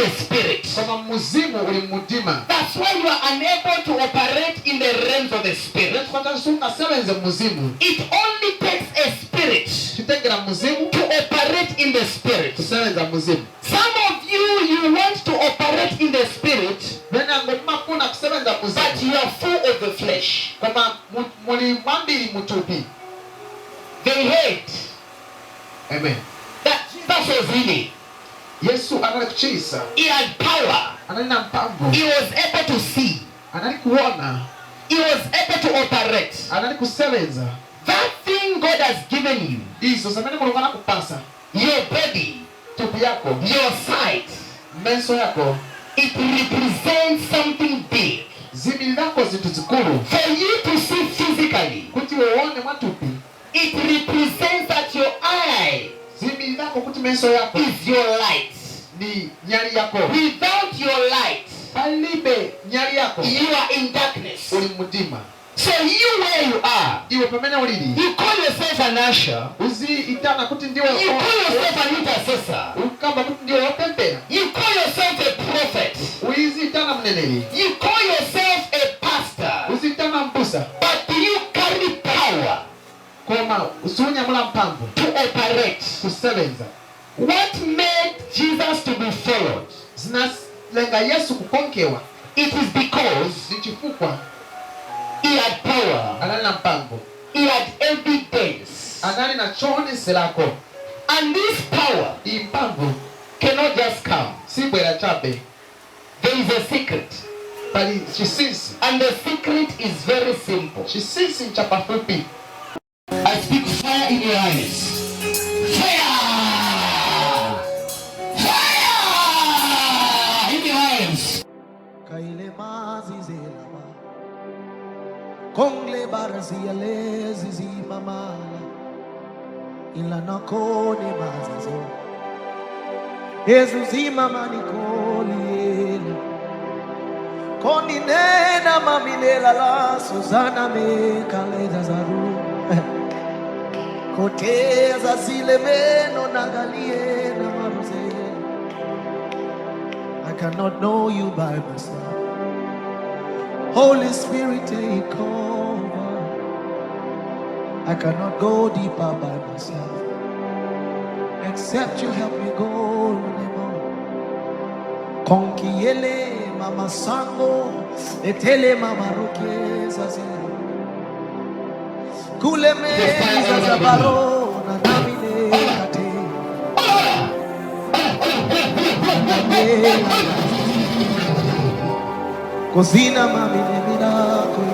the spirit. That's why you are unable to operate in the realms of the spirit. It only takes a spirit to operate in the spirit. Some of you want to operate in the spirit, but you are full of the flesh. They hate. Amen. That Jesus was healing. He had power. He was able to see. He was able to operate. That thing God has given you, your body, your sight, it represents something big. For you to see physically, it represents that your eye is your light. Without your light, you are in darkness. So you where you are, you call yourself an usher, you call yourself an intercessor, you call yourself a prophet, you call yourself a pastor, but do you carry power to operate? What made Jesus to be followed? It is because he had power. He had evidence. And this power cannot just come. There is a secret. And the secret is very simple. I speak fire in your eyes. Fire! Fire in your eyes. Kongle barazia lezi mamala ila nakone mazazo Jesus mama nikoli koni nena mamilela la Susana me kaleza zaru koteza zile meno nagalie na maruze. I cannot know you by myself. Holy Spirit, take over. I cannot go deeper by myself, except you help me go. Konkiele mama sango, etele mama rokeza ze. Kule meza za barona namine kate. Cosina mami ne miracolo.